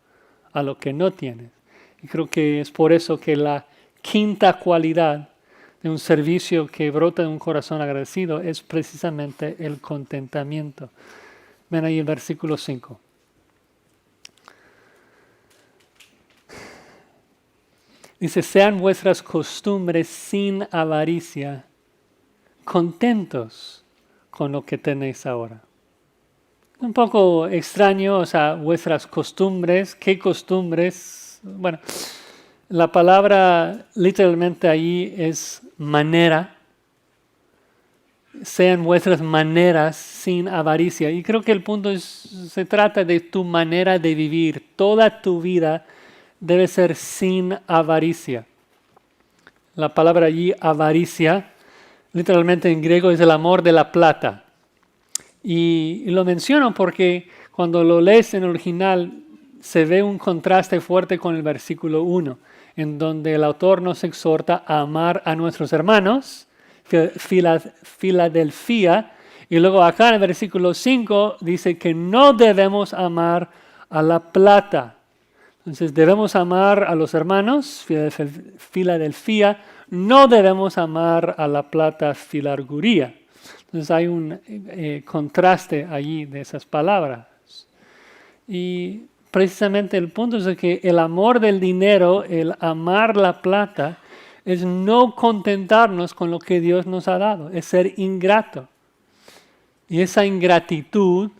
a lo que no tienes. Y creo que es por eso que la quinta cualidad de un servicio que brota de un corazón agradecido es precisamente el contentamiento. Ven ahí el versículo 5. Dice, sean vuestras costumbres sin avaricia, contentos con lo que tenéis ahora. Un poco extraño, o sea, vuestras costumbres, ¿qué costumbres? Bueno, la palabra literalmente ahí es manera. Sean vuestras maneras sin avaricia. Y creo que el punto se trata de tu manera de vivir. Toda tu vida debe ser sin avaricia. La palabra allí, avaricia, literalmente en griego es el amor de la plata. Y lo menciono porque cuando lo lees en el original se ve un contraste fuerte con el versículo 1, en donde el autor nos exhorta a amar a nuestros hermanos, Filadelfia, y luego acá en el versículo 5 dice que no debemos amar a la plata. Entonces debemos amar a los hermanos, Filadelfia, no debemos amar a la plata, Filarguría. Entonces hay un contraste allí de esas palabras. Y precisamente el punto es que el amor del dinero, el amar la plata, es no contentarnos con lo que Dios nos ha dado, es ser ingrato. Y esa ingratitud,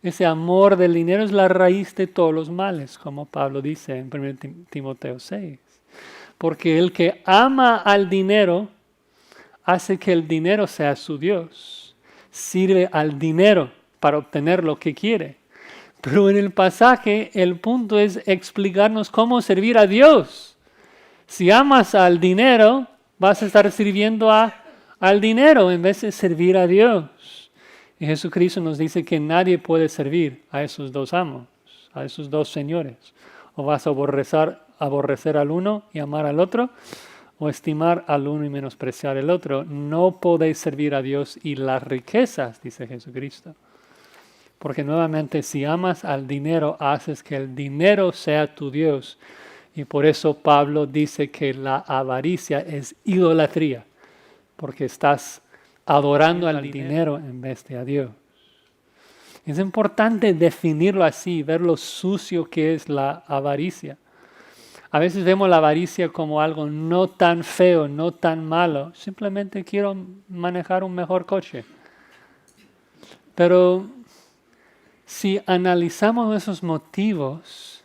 ese amor del dinero es la raíz de todos los males, como Pablo dice en 1 Timoteo 6. Porque el que ama al dinero hace que el dinero sea su Dios. Sirve al dinero para obtener lo que quiere. Pero en el pasaje el punto es explicarnos cómo servir a Dios. Si amas al dinero, vas a estar sirviendo al dinero en vez de servir a Dios. Y Jesucristo nos dice que nadie puede servir a esos dos amos, a esos dos señores. O vas a aborrecer al uno y amar al otro, o estimar al uno y menospreciar al otro. No podéis servir a Dios y las riquezas, dice Jesucristo. Porque nuevamente, si amas al dinero, haces que el dinero sea tu Dios. Y por eso Pablo dice que la avaricia es idolatría, porque estás adorando al dinero en vez de a Dios. Es importante definirlo así, ver lo sucio que es la avaricia. A veces vemos la avaricia como algo no tan feo, no tan malo. Simplemente quiero manejar un mejor coche. Pero si analizamos esos motivos,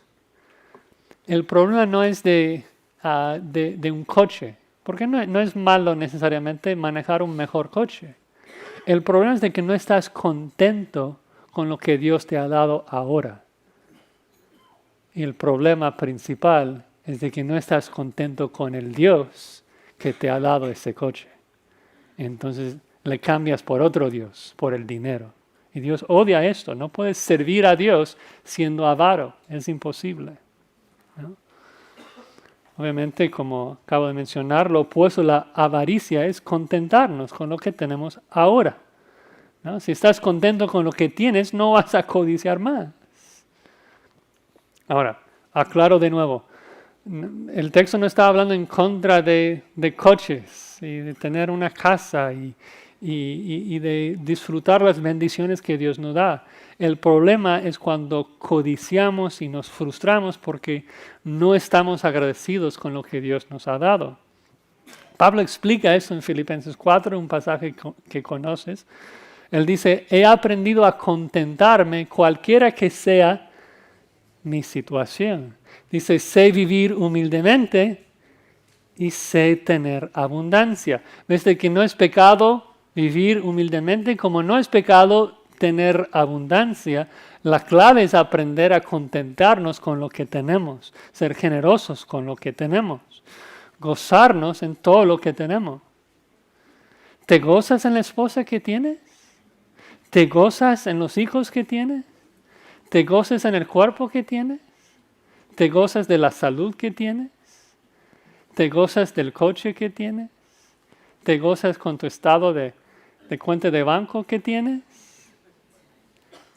el problema no es de un coche, porque no es malo necesariamente manejar un mejor coche. El problema es de que no estás contento con lo que Dios te ha dado ahora. Y el problema principal es de que no estás contento con el Dios que te ha dado ese coche. Entonces le cambias por otro Dios, por el dinero. Y Dios odia esto. No puedes servir a Dios siendo avaro. Es imposible, ¿no? Obviamente, como acabo de mencionar, lo opuesto a la avaricia es contentarnos con lo que tenemos ahora, ¿no? Si estás contento con lo que tienes, no vas a codiciar más. Ahora, aclaro de nuevo. El texto no está hablando en contra de coches y de tener una casa y de disfrutar las bendiciones que Dios nos da. El problema es cuando codiciamos y nos frustramos porque no estamos agradecidos con lo que Dios nos ha dado. Pablo explica eso en Filipenses 4, un pasaje que conoces. Él dice, he aprendido a contentarme cualquiera que sea mi situación. Dice, sé vivir humildemente y sé tener abundancia. Desde que no es pecado vivir humildemente, como no es pecado tener abundancia, la clave es aprender a contentarnos con lo que tenemos, ser generosos con lo que tenemos, gozarnos en todo lo que tenemos. ¿Te gozas en la esposa que tienes? ¿Te gozas en los hijos que tienes? ¿Te gozas en el cuerpo que tienes? ¿Te gozas de la salud que tienes? ¿Te gozas del coche que tienes? ¿Te gozas con tu estado de cuenta de banco que tienes?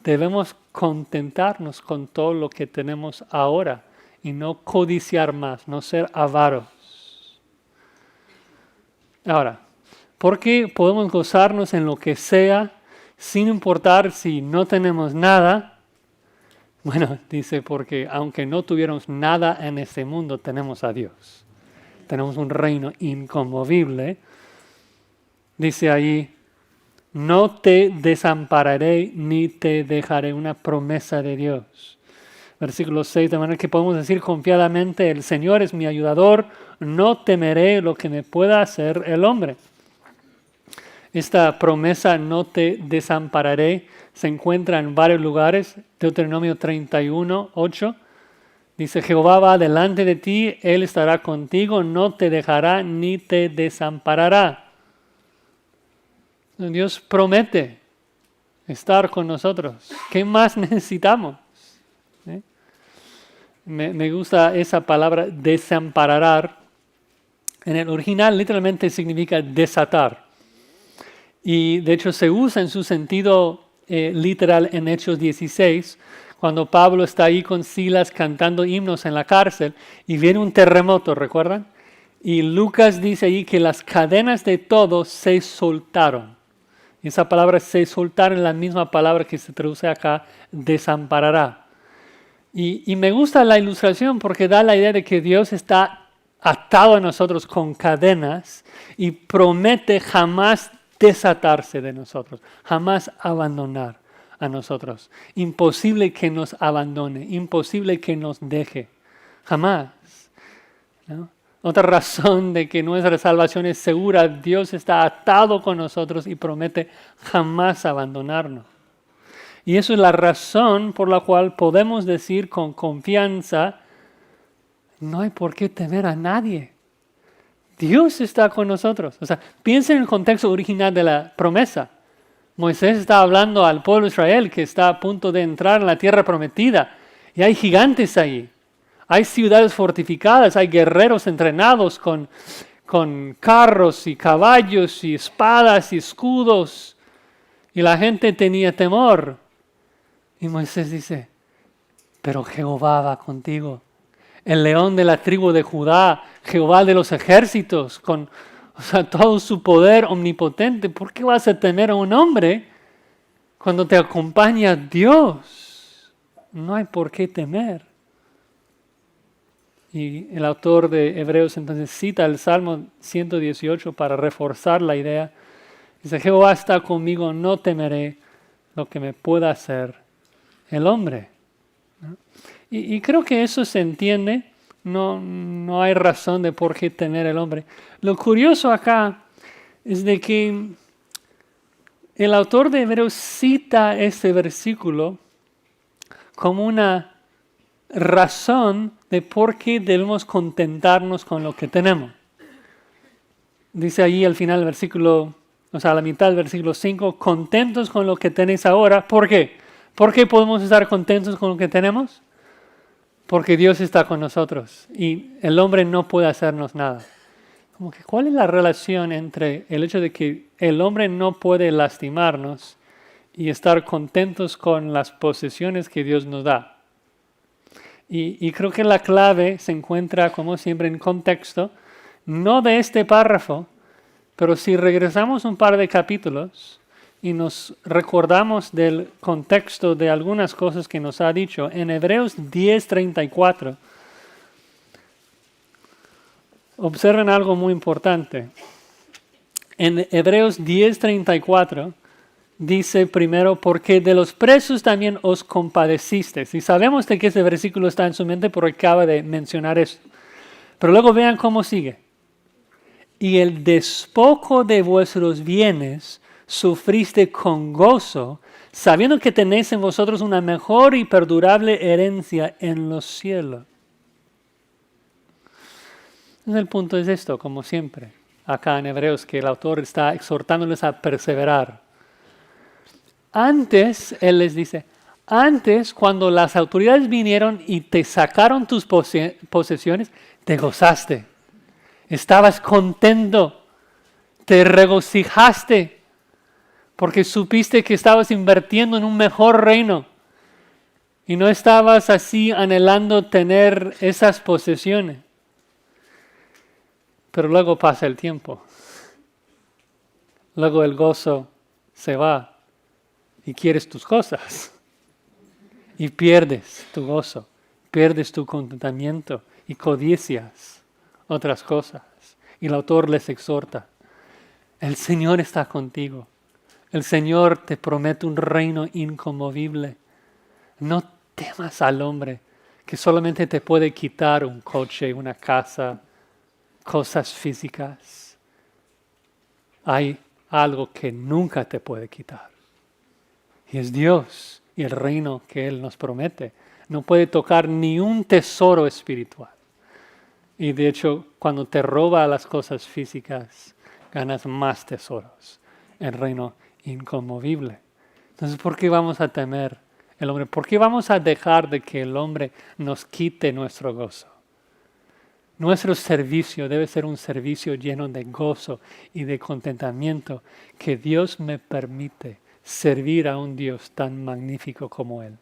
Debemos contentarnos con todo lo que tenemos ahora y no codiciar más, no ser avaros. Ahora, ¿por qué podemos gozarnos en lo que sea sin importar si no tenemos nada? Bueno, dice, porque aunque no tuviéramos nada en este mundo, tenemos a Dios. tenemos un reino inconmovible. Dice ahí, no te desampararé ni te dejaré, una promesa de Dios. Versículo 6, de manera que podemos decir confiadamente, el Señor es mi ayudador, no temeré lo que me pueda hacer el hombre. Esta promesa, no te desampararé, se encuentra en varios lugares. Deuteronomio 31, 8. Dice, Jehová va delante de ti, Él estará contigo, no te dejará ni te desamparará. Dios promete estar con nosotros. ¿Qué más necesitamos? ¿Sí? Me gusta esa palabra desamparar. En el original literalmente significa desatar. Y de hecho se usa en su sentido literal en Hechos 16, cuando Pablo está ahí con Silas cantando himnos en la cárcel y viene un terremoto, ¿recuerdan? Y Lucas dice ahí que las cadenas de todos se soltaron. Esa palabra se soltar es la misma palabra que se traduce acá, desamparará. Y me gusta la ilustración porque da la idea de que Dios está atado a nosotros con cadenas y promete jamás desatarse de nosotros, jamás abandonar a nosotros. Imposible que nos abandone, imposible que nos deje, jamás, ¿no? Otra razón de que nuestra salvación es segura, Dios está atado con nosotros y promete jamás abandonarnos. Y eso es la razón por la cual podemos decir con confianza, no hay por qué temer a nadie. Dios está con nosotros. O sea, piensen en el contexto original de la promesa. Moisés está hablando al pueblo de Israel que está a punto de entrar en la tierra prometida. Y hay gigantes ahí. Hay ciudades fortificadas, hay guerreros entrenados con carros y caballos y espadas y escudos. Y la gente tenía temor. Y Moisés dice, pero Jehová va contigo. El león de la tribu de Judá, Jehová de los ejércitos, con todo su poder omnipotente. ¿Por qué vas a temer a un hombre cuando te acompaña Dios? No hay por qué temer. Y el autor de Hebreos entonces cita el Salmo 118 para reforzar la idea. Dice, Jehová está conmigo, no temeré lo que me pueda hacer el hombre. ¿No? Y creo que eso se entiende. No hay razón de por qué temer el hombre. Lo curioso acá es de que el autor de Hebreos cita este versículo como una razón de por qué debemos contentarnos con lo que tenemos. Dice allí al final del versículo, o sea, a la mitad del versículo 5, contentos con lo que tenéis ahora. ¿Por qué? ¿Por qué podemos estar contentos con lo que tenemos? Porque Dios está con nosotros y el hombre no puede hacernos nada. Como que, ¿cuál es la relación entre el hecho de que el hombre no puede lastimarnos y estar contentos con las posesiones que Dios nos da? Y creo que la clave se encuentra, como siempre, en contexto, no de este párrafo, pero si regresamos un par de capítulos y nos recordamos del contexto de algunas cosas que nos ha dicho, en Hebreos 10:34, observen algo muy importante. En Hebreos 10:34, dice primero, porque de los presos también os compadecisteis. Y sabemos de que ese versículo está en su mente porque acaba de mencionar esto. Pero luego vean cómo sigue. Y el despojo de vuestros bienes sufriste con gozo, sabiendo que tenéis en vosotros una mejor y perdurable herencia en los cielos. El punto es esto, como siempre, acá en Hebreos, que el autor está exhortándoles a perseverar. Antes, él les dice, antes cuando las autoridades vinieron y te sacaron tus posesiones, te gozaste, estabas contento, te regocijaste, porque supiste que estabas invirtiendo en un mejor reino y no estabas así anhelando tener esas posesiones. Pero luego pasa el tiempo, luego el gozo se va. Y quieres tus cosas. Y pierdes tu gozo. Pierdes tu contentamiento. Y codicias otras cosas. Y el autor les exhorta, el Señor está contigo. El Señor te promete un reino inconmovible. No temas al hombre que solamente te puede quitar un coche, una casa, cosas físicas. Hay algo que nunca te puede quitar. Y es Dios y el reino que Él nos promete. No puede tocar ni un tesoro espiritual. Y de hecho, cuando te roba las cosas físicas, ganas más tesoros. El reino inconmovible. Entonces, ¿por qué vamos a temer el hombre? ¿Por qué vamos a dejar de que el hombre nos quite nuestro gozo? Nuestro servicio debe ser un servicio lleno de gozo y de contentamiento, que Dios me permite servir a un Dios tan magnífico como Él.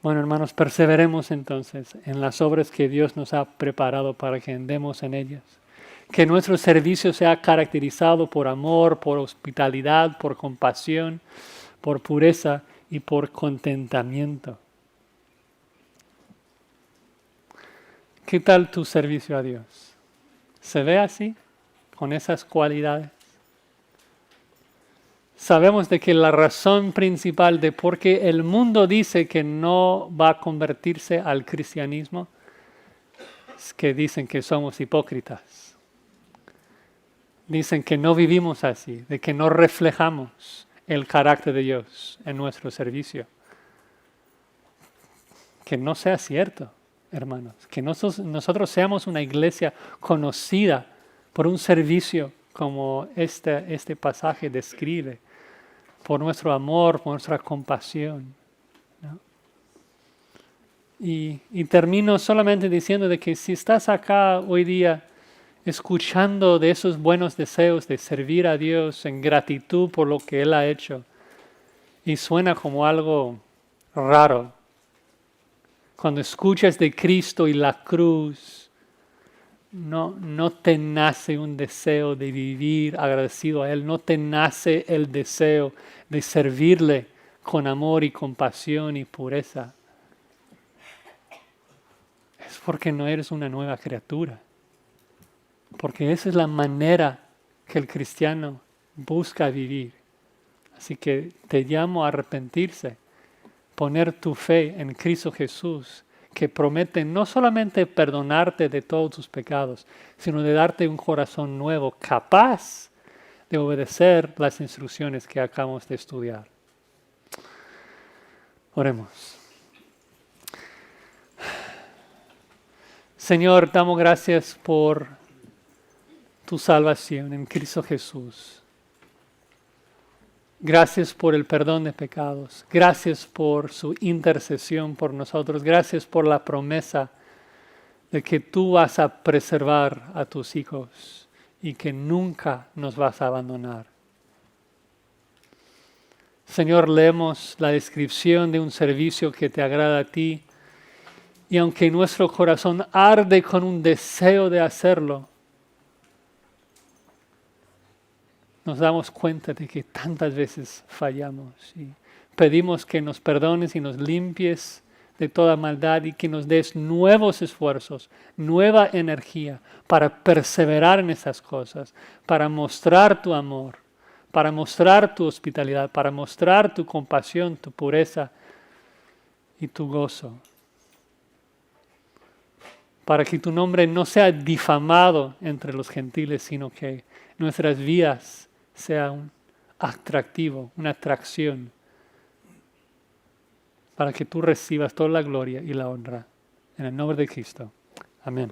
Bueno, hermanos, perseveremos entonces en las obras que Dios nos ha preparado para que andemos en ellas. Que nuestro servicio sea caracterizado por amor, por hospitalidad, por compasión, por pureza y por contentamiento. ¿Qué tal tu servicio a Dios? ¿Se ve así? ¿Con esas cualidades? Sabemos de que la razón principal de por qué el mundo dice que no va a convertirse al cristianismo es que dicen que somos hipócritas. Dicen que no vivimos así, de que no reflejamos el carácter de Dios en nuestro servicio. Que no sea cierto, hermanos. Que nosotros seamos una iglesia conocida por un servicio como este pasaje describe, por nuestro amor, por nuestra compasión, ¿no? Y termino solamente diciendo de que si estás acá hoy día escuchando de esos buenos deseos de servir a Dios en gratitud por lo que Él ha hecho, y suena como algo raro, cuando escuchas de Cristo y la cruz, no te nace un deseo de vivir agradecido a Él, no te nace el deseo de servirle con amor y compasión y pureza. Es porque no eres una nueva criatura. Porque esa es la manera que el cristiano busca vivir. Así que te llamo a arrepentirse, poner tu fe en Cristo Jesús, que promete no solamente perdonarte de todos tus pecados, sino de darte un corazón nuevo, capaz de obedecer las instrucciones que acabamos de estudiar. Oremos. Señor, damos gracias por tu salvación en Cristo Jesús. Gracias por el perdón de pecados. Gracias por su intercesión por nosotros. Gracias por la promesa de que tú vas a preservar a tus hijos y que nunca nos vas a abandonar. Señor, leemos la descripción de un servicio que te agrada a ti, y aunque nuestro corazón arde con un deseo de hacerlo, nos damos cuenta de que tantas veces fallamos y pedimos que nos perdones y nos limpies de toda maldad y que nos des nuevos esfuerzos, nueva energía para perseverar en esas cosas, para mostrar tu amor, para mostrar tu hospitalidad, para mostrar tu compasión, tu pureza y tu gozo. Para que tu nombre no sea difamado entre los gentiles, sino que nuestras vidas sea un atractivo, una atracción, para que tú recibas toda la gloria y la honra. En el nombre de Cristo. Amén.